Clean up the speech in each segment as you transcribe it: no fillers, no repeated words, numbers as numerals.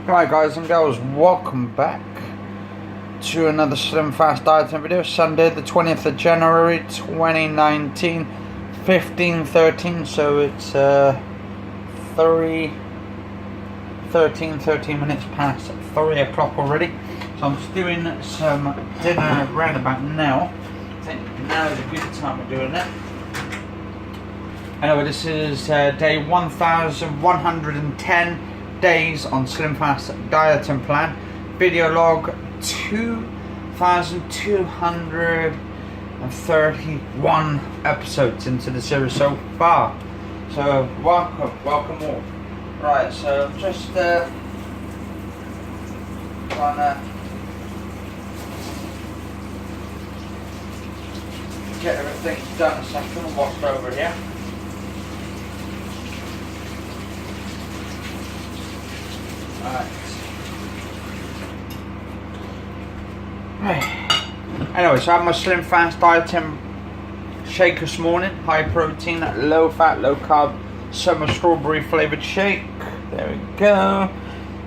Right guys and girls, welcome back to another Slimfast dieting video. Sunday the 20th of January 2019, 15:13, so it's 13 minutes past 3 o'clock already. So I'm just doing some dinner around about now. I think now is a good time of doing it. Anyway, this is day 1110 days on Slimfast dieting plan. Video log 2231 episodes into the series so far. So welcome all. Right, so I'm just trying to get everything done. A second, watched over here. Right. Anyway, so I had my Slimfast dieting shake this morning. High protein, low fat, low carb, summer strawberry flavoured shake. There we go.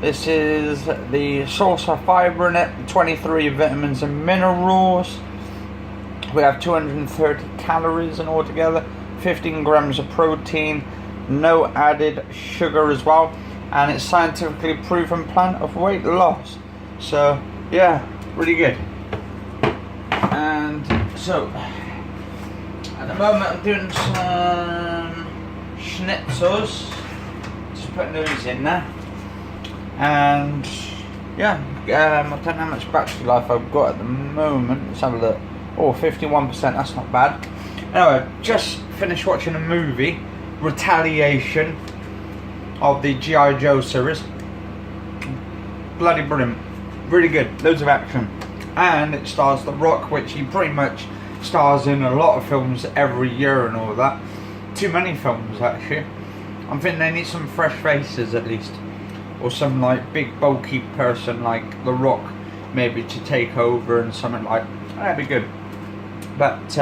This is the source of fibre in it, 23 vitamins and minerals. We have 230 calories in altogether, 15 grams of protein, no added sugar as well. And it's scientifically proven plan of weight loss. So yeah, really good. And so at the moment I'm doing some schnitzels, just putting those in there. And yeah, I don't know how much battery life I've got at the moment. Let's have a look. Oh, 51%, that's not bad. Anyway, just finished watching a movie, Retaliation, of the G.I. Joe series. Bloody brilliant, really good, loads of action, and it stars The Rock, which he pretty much stars in a lot of films every year and all that. Too many films actually. I'm thinking they need some fresh faces at least, or some like big bulky person like The Rock maybe to take over and something like that'd be good. But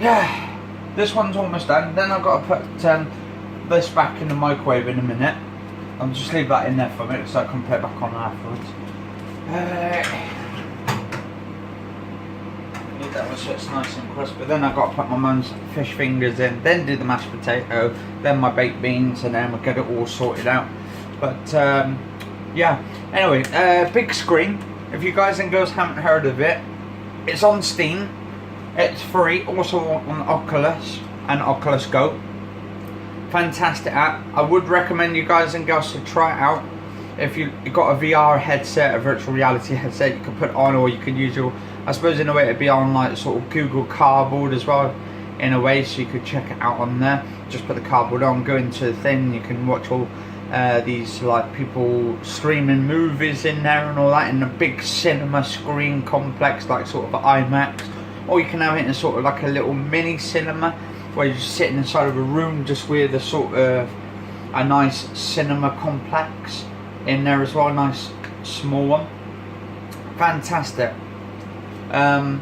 yeah, this one's almost done. Then I've got to put this back in the microwave in a minute. I'll just leave that in there for a minute so I can put it back on afterwards. Need that one so it's nice and crisp. But then I've got to put my mum's fish fingers in, then do the mashed potato, then my baked beans, and then we'll get it all sorted out. But yeah, anyway, big screen. If you guys and girls haven't heard of it, it's on Steam. It's free, also on Oculus and Oculus Go. Fantastic app. I would recommend you guys and girls to try it out. If you've got a VR headset, a virtual reality headset, you can put it on, or you can use your, I suppose in a way it'd be on like sort of Google Cardboard as well, in a way, so you could check it out on there. Just put the cardboard on, go into the thing, you can watch all these like people streaming movies in there and all that in a big cinema screen complex, like sort of IMAX, or you can have it in sort of like a little mini cinema, where you're just sitting inside of a room just with a sort of a nice cinema complex in there as well, a nice small one. Fantastic. And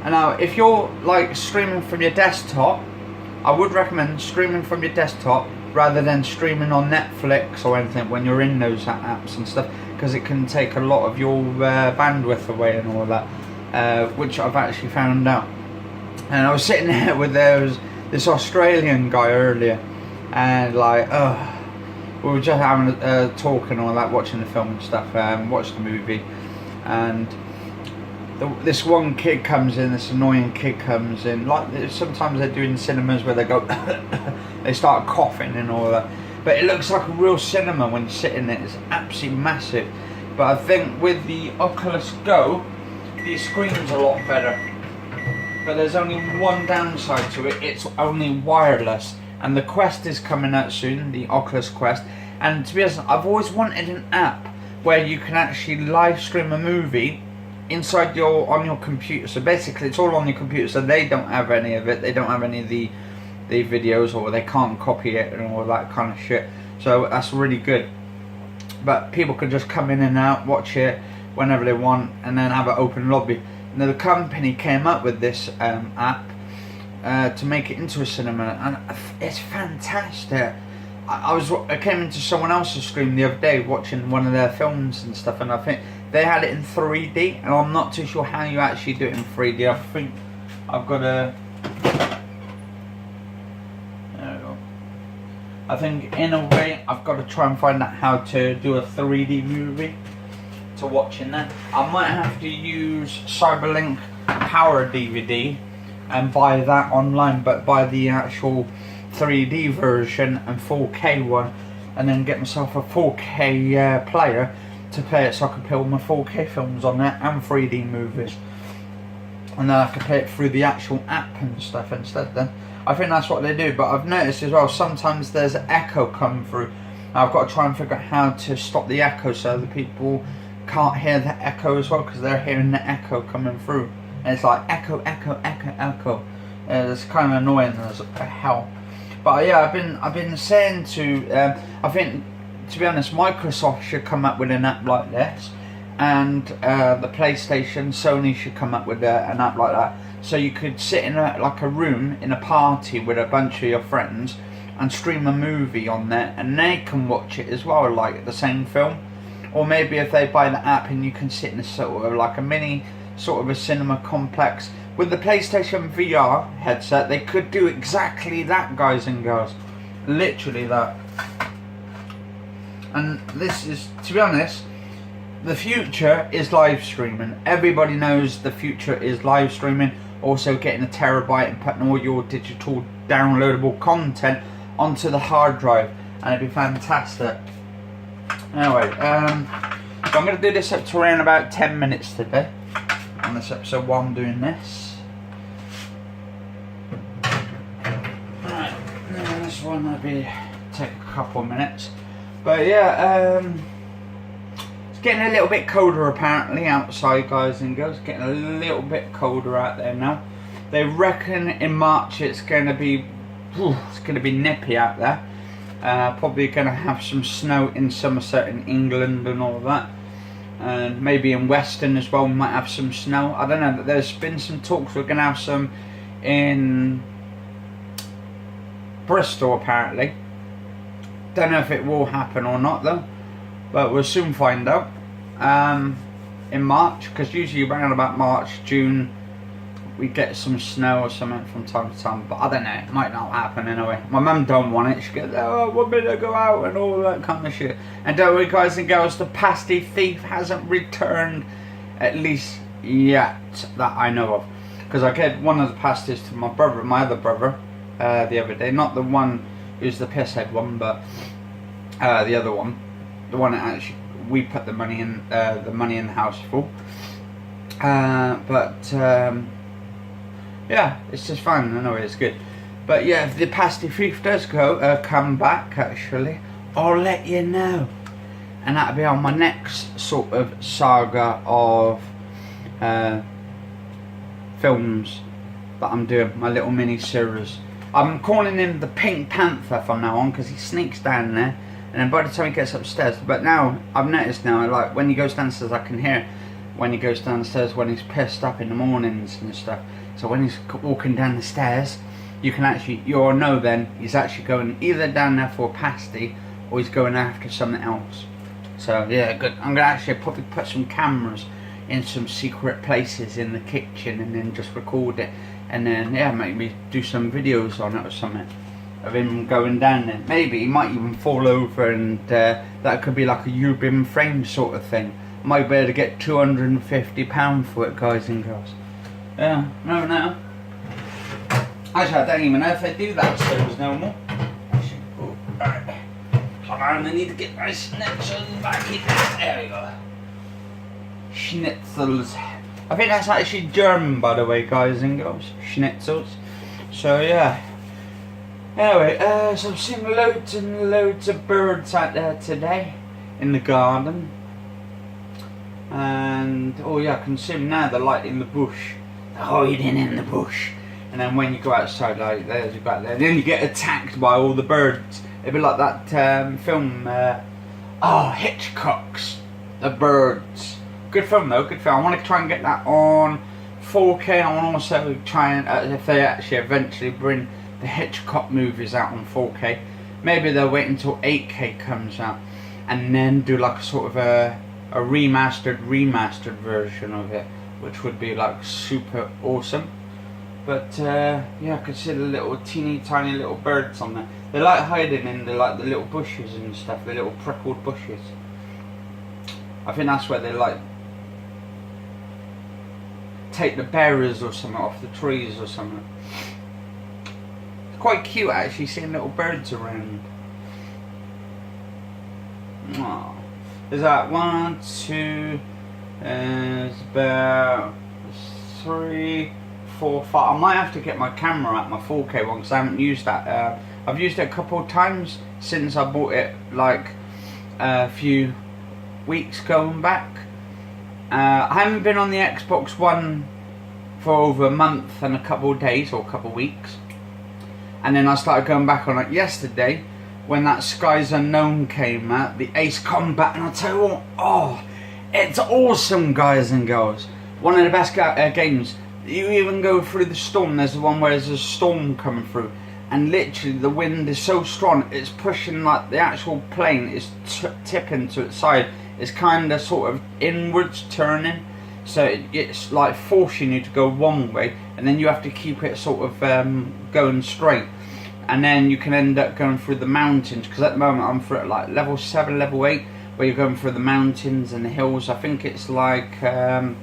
now if you're like streaming from your desktop, I would recommend streaming from your desktop rather than streaming on Netflix or anything when you're in those apps and stuff, because it can take a lot of your bandwidth away and all that, which I've actually found out. And I was sitting there with this Australian guy earlier, and like, we were just having a talk and all that, watching the film and stuff, watched the movie, and this one kid comes in, this annoying kid comes in, like sometimes they do in cinemas where they go, they start coughing and all that, but it looks like a real cinema when you sit in it. It's absolutely massive. But I think with the Oculus Go, the screen's a lot better. But there's only one downside to it, it's only wireless. And the Quest is coming out soon, the Oculus Quest. And to be honest, I've always wanted an app where you can actually live stream a movie inside on your computer. So basically it's all on your computer, so they don't have any of it, they don't have any of the videos, or they can't copy it and all that kind of shit. So that's really good. But people can just come in and out, watch it whenever they want, and then have an open lobby. Now the company came up with this app to make it into a cinema, and it's fantastic. I came into someone else's stream the other day watching one of their films and stuff, and I think they had it in 3D, and I'm not too sure how you actually do it in 3D. I think I've got a... There we go. I think in a way I've got to try and find out how to do a 3D movie to watch in there. I might have to use Cyberlink Power DVD and buy that online, but buy the actual 3D version and 4K one, and then get myself a 4K player to play it, so I can play all my 4K films on there and 3D movies, and then I can play it through the actual app and stuff instead. Then I think that's what they do. But I've noticed as well, sometimes there's echo come through. I've got to try and figure out how to stop the echo so the people can't hear the echo as well, because they're hearing the echo coming through, and it's like echo, echo, echo, echo. It's kind of annoying as hell. But yeah, I've been saying to I think, to be honest, Microsoft should come up with an app like this, and the PlayStation, Sony should come up with an app like that, so you could sit in like a room in a party with a bunch of your friends and stream a movie on there, and they can watch it as well, like the same film. Or maybe if they buy the app and you can sit in a sort of like a mini sort of a cinema complex. With the PlayStation VR headset, they could do exactly that, guys and girls. Literally that. And this is, to be honest, the future is live streaming. Everybody knows the future is live streaming. Also getting a terabyte and putting all your digital downloadable content onto the hard drive, and it'd be fantastic. Anyway, so I'm going to do this up to around about 10 minutes today on this episode while I'm doing this. Right, this one will take a couple of minutes. But yeah, it's getting a little bit colder apparently outside, guys and girls. Getting a little bit colder out there now. They reckon in March it's going to be nippy out there. Probably going to have some snow in Somerset in England and all of that, and maybe in Western as well we might have some snow. I don't know, but there's been some talks we're going to have some in Bristol apparently. Don't know if it will happen or not though, but we'll soon find out in March, because usually around about March, June we get some snow or something from time to time, but I don't know, it might not happen anyway. My mum don't want it. She goes, oh, what better go out and all that kind of shit. And don't worry, guys and girls, the pasty thief hasn't returned, at least yet, that I know of. Because I gave one of the pasties to my brother, my other brother, the other day. Not the one who's the pisshead one, but the other one. The one that actually we put the money in the house for. Yeah, it's just fun. I know it's good. But yeah, if the pasty thief does come back, actually, I'll let you know. And that'll be on my next sort of saga of films that I'm doing, my little mini series. I'm calling him the Pink Panther from now on, because he sneaks down there, and then by the time he gets upstairs. But now, I've noticed now, like when he goes downstairs, I can hear when he goes downstairs when he's pissed up in the mornings and stuff. So when he's walking down the stairs, you can actually, you'll know then he's actually going either down there for a pasty or he's going after something else. So yeah, good. I'm gonna actually probably put some cameras in some secret places in the kitchen and then just record it, and then yeah, maybe do some videos on it or something of him going down there. Maybe he might even fall over, and that could be like a you've been framed sort of thing. Might be able to get £250 for it, guys and girls. Yeah, no. Actually, I don't even know if they do that stairs no more. Actually, oh, alright. Hold on, I need to get my schnitzels back in there. There we go. Schnitzels. I think that's actually German, by the way, guys and girls. Schnitzels. So yeah. Anyway, so I've seen loads and loads of birds out there today in the garden. And oh yeah, I can see them now. They're like in the bush. They're hiding in the bush. And then when you go outside, like there's you back there, then you get attacked by all the birds. It'd be like that film, Hitchcock's The Birds. Good film though, good film. I want to try and get that on 4K. I want to also try and, if they actually eventually bring the Hitchcock movies out on 4K, maybe they'll wait until 8K comes out and then do like a sort of a remastered version of it, which would be like super awesome. But yeah, I could see the little teeny tiny little birds on there. They like hiding in the little bushes and stuff, the little prickled bushes. I think that's where they like take the berries or something off the trees or something. It's quite cute actually, seeing little birds around. Oh, there's that 1, 2, there's about 3, 4, 5. I might have to get my camera out, my 4K one, because I haven't used that. I've used it a couple of times since I bought it, like a few weeks going back. I haven't been on the Xbox One for over a month and a couple of days or a couple of weeks, and then I started going back on it yesterday when that Skies Unknown came out, the Ace Combat, and I tell you what, oh, it's awesome, guys and girls. One of the best games. You even go through the storm. There's the one where there's a storm coming through, and literally the wind is so strong it's pushing, like the actual plane is tipping to its side. It's kind of sort of inwards turning, so it's like forcing you to go one way, and then you have to keep it sort of going straight, and then you can end up going through the mountains, because at the moment I'm through like level 7, level 8, where you're going through the mountains and the hills. I think it's like I'm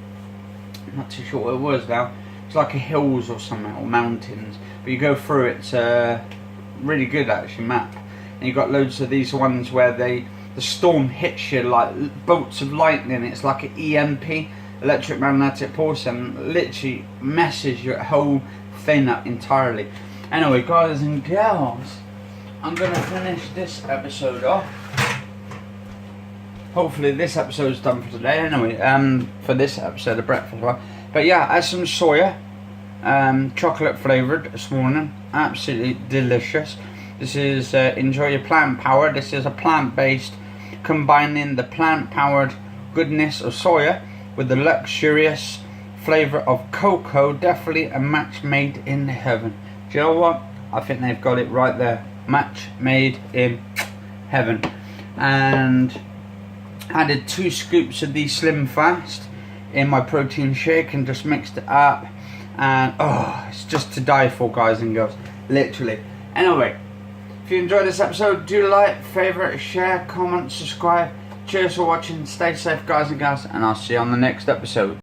not too sure what it was now. It's like a hills or something, or mountains, but you go through it. It's really good actually map, and you've got loads of these ones where the storm hits you like bolts of lightning. It's like an EMP, electromagnetic pulse, and literally messes your whole thing up entirely. Anyway, guys and girls, I'm gonna finish this episode off. Hopefully this episode's done for today. Anyway, for this episode of breakfast one. But yeah, I had some soya, chocolate flavoured this morning. Absolutely delicious. This is Enjoy Your Plant Power. This is a plant-based, combining the plant-powered goodness of soya with the luxurious flavour of cocoa. Definitely a match made in heaven. Do you know what? I think they've got it right there. Match made in heaven. And added 2 scoops of the Slimfast in my protein shake and just mixed it up, and oh, it's just to die for, guys and girls, literally. Anyway, if you enjoyed this episode, do like, favourite, share, comment, subscribe. Cheers for watching, stay safe, guys and girls, and I'll see you on the next episode.